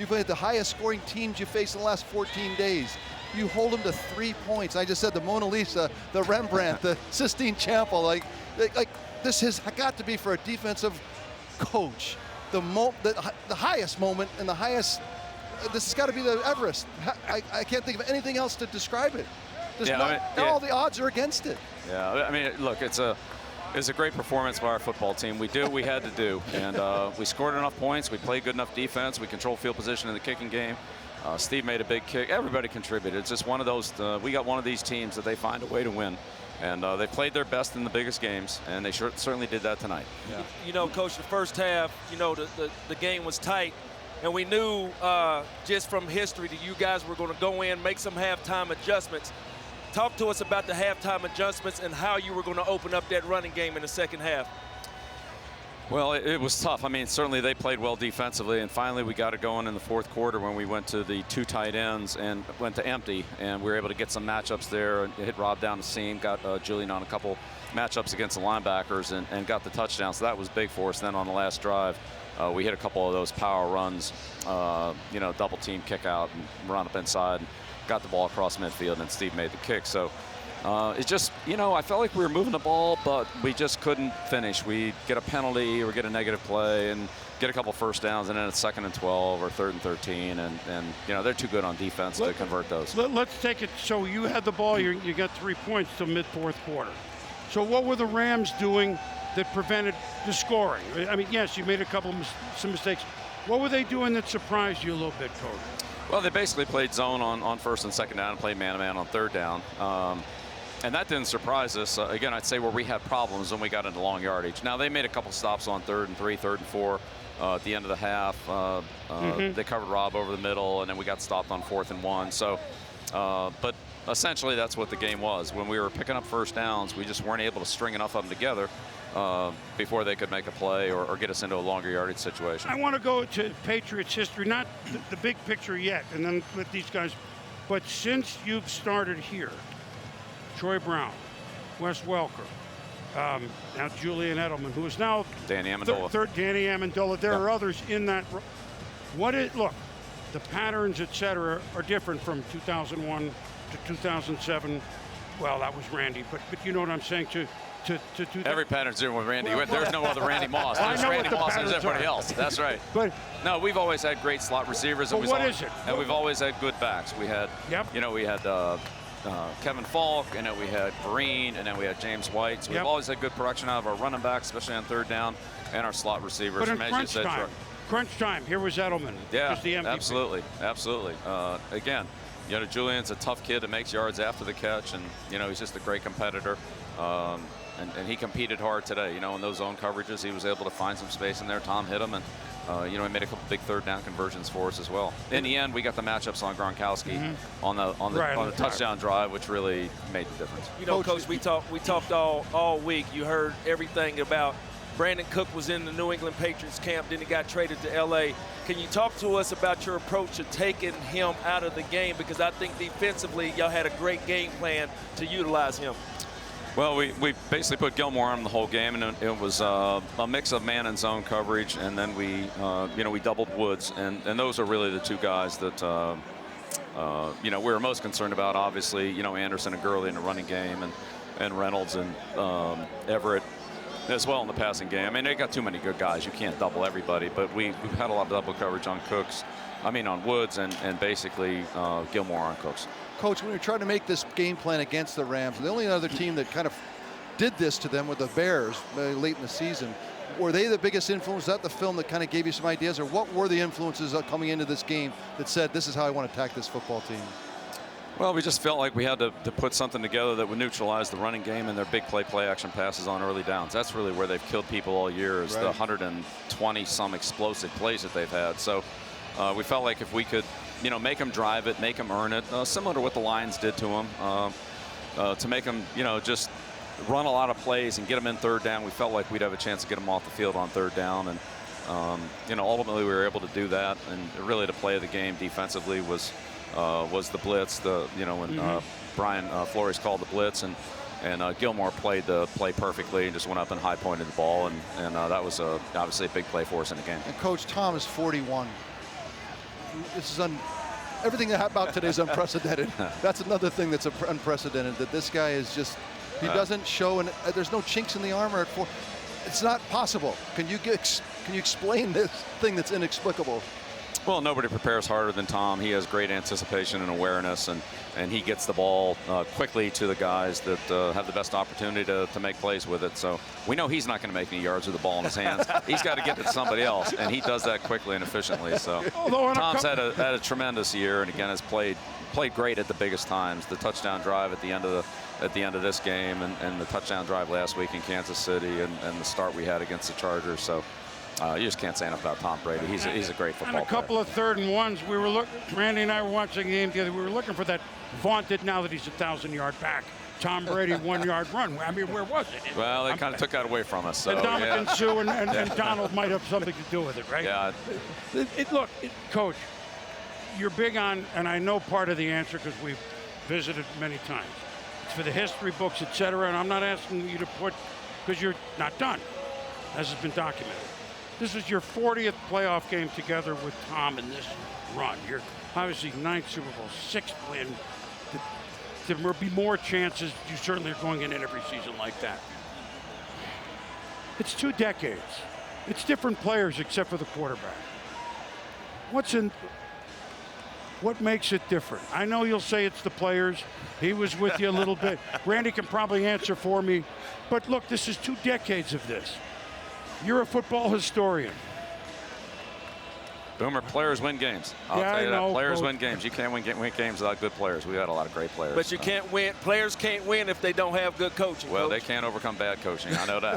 You've had the highest scoring teams you faced in the last 14 days. You hold them to 3 points. I just said the Mona Lisa, the Rembrandt, the Sistine Chapel. Like this has got to be for a defensive coach the highest moment and the highest. This has got to be the Everest. I can't think of anything else to describe it. All the odds are against it. Yeah, I mean, look, it's a great performance by our football team. We did what we had to do, and we scored enough points. We played good enough defense. We controlled field position in the kicking game. Steve made a big kick. Everybody contributed. It's just one of those. We got one of these teams that they find a way to win, and they played their best in the biggest games, and they certainly did that tonight. Yeah. You know, Coach, the first half, you know, the game was tight. And we knew just from history that you guys were going to go in, make some halftime adjustments. Talk to us about the halftime adjustments and how you were going to open up that running game in the second half. Well, it was tough. I mean, certainly they played well defensively, and finally we got it going in the fourth quarter when we went to the 2 tight ends and went to empty, and we were able to get some matchups there and hit Rob down the seam, got Julian on a couple matchups against the linebackers and got the touchdown, so that was big for us. Then on the last drive, we hit a couple of those power runs, you know, double team kick out and run up inside, and got the ball across midfield, and Steve made the kick. So it's just, you know, I felt like we were moving the ball, but we just couldn't finish. We get a penalty or get a negative play and get a couple first downs, and then it's 2nd and 12 or 3rd and 13, and you know, they're too good on defense to convert those. Let's take it. So you had the ball, you got 3 points till mid-4th quarter. So what were the Rams doing that prevented the scoring? I mean, yes, you made some mistakes. What were they doing that surprised you a little bit, Coach? Well, they basically played zone on 1st and 2nd down and played man-to-man on 3rd down. And that didn't surprise us. Again, I'd say where we had problems when we got into long yardage. Now, they made a couple stops on 3rd and 3, 3rd and 4 at the end of the half. They covered Rob over the middle, and then we got stopped on 4th and 1. So, but essentially that's what the game was. When we were picking up first downs, we just weren't able to string enough of them together before they could make a play or get us into a longer yardage situation. I want to go to Patriots history, not the big picture yet, and then with these guys, but since you've started here, Troy Brown, Wes Welker, now Julian Edelman, who is now Danny Amendola. Third Danny Amendola. There are others in that. Look, the patterns, et cetera, are different from 2001 to 2007. Well, that was Randy, but you know what I'm saying. To every pattern's different with Randy. There's no other Randy Moss. There's Randy Moss and there's everybody else. That's right. But no, we've always had great slot receivers. And what is it? And we've always had good backs. We had, you know, we had Kevin Falk, and then we had Vereen, and then we had James White. So we've always had good production out of our running backs, especially on 3rd down, and our slot receivers. But in crunch time, here was Edelman. Yeah, the MVP. absolutely. Again, you know, Julian's a tough kid that makes yards after the catch, and you know, he's just a great competitor. And he competed hard today. You know, in those zone coverages, he was able to find some space in there. Tom hit him, and you know, he made a couple big 3rd down conversions for us as well. In the end, we got the matchups on Gronkowski on the touchdown drive, which really made the difference. You know, Coach, we talked all week. You heard everything about Brandon Cook was in the New England Patriots camp, then he got traded to L.A. Can you talk to us about your approach to taking him out of the game? Because I think defensively, y'all had a great game plan to utilize him. Well, we basically put Gilmore on the whole game, and it was a mix of man and zone coverage, and then we doubled Woods, and those are really the 2 guys that you know, we were most concerned about. Obviously, you know, Anderson and Gurley in the running game, and Reynolds and Everett as well in the passing game. I mean, they got too many good guys. You can't double everybody, but we've had a lot of double coverage on on Woods, and basically Gilmore on Cooks. Coach, when we were trying to make this game plan against the Rams, the only other team that kind of did this to them were the Bears late in the season. Were they the biggest influence? Was that the film that kind of gave you some ideas, or what were the influences coming into this game that said, this is how I want to attack this football team? Well, we just felt like we had to put something together that would neutralize the running game and their big play action passes on early downs. That's really where they've killed people all year, is the 120-some explosive plays that they've had. So we felt like if we could, you know, make them drive it, make them earn it, similar to what the Lions did to them, to make them, you know, just run a lot of plays and get them in 3rd down. We felt like we'd have a chance to get them off the field on 3rd down, and you know, ultimately we were able to do that. And really, the play of the game defensively was the blitz. When Brian Flores called the blitz, and Gilmore played the play perfectly and just went up and high pointed the ball, and that was obviously a big play for us in the game. And Coach, Tom is 41. everything about today is unprecedented. That's another thing that's unprecedented, that this guy is just, he doesn't show, and there's no chinks in the armor at 4. It's not possible. Can you explain this thing that's inexplicable? Well, nobody prepares harder than Tom. He has great anticipation and awareness, and he gets the ball quickly to the guys that have the best opportunity to make plays with it. So we know he's not going to make any yards with the ball in his hands. He's got to get it to somebody else, and he does that quickly and efficiently. So Tom's had a tremendous year, and again has played great at the biggest times. The touchdown drive at the end of this game, and the touchdown drive last week in Kansas City, and the start we had against the Chargers. So you just can't say enough about Tom Brady. He's a great football player. And a couple of 3rd and 1s. We were Randy and I were watching the game together. We were looking for that vaunted, now that he's a 1,000-yard back, Tom Brady 1-yard run. I mean, where was it? Well, they kind of took that away from us. So, and Dominican Sue and Donald might have something to do with it, right? Yeah. Coach, you're big on, and I know part of the answer because we've visited many times. It's for the history books, etc. And I'm not asking you to put, because you're not done, as has been documented. This is your 40th playoff game together with Tom in this run. You're obviously 9th Super Bowl, 6th win. There will be more chances. You certainly are going in every season like that. It's 2 decades. It's different players except for the quarterback. What makes it different? I know you'll say it's the players. He was with you a little bit. Randy can probably answer for me. But look, this is 2 decades of this. You're a football historian. Boomer, players win games. I'll tell you that. Players win games. You can't win games without good players. We got a lot of great players. But you can't win. Players can't win if they don't have good coaching. Well, Coach. They can't overcome bad coaching. I know that.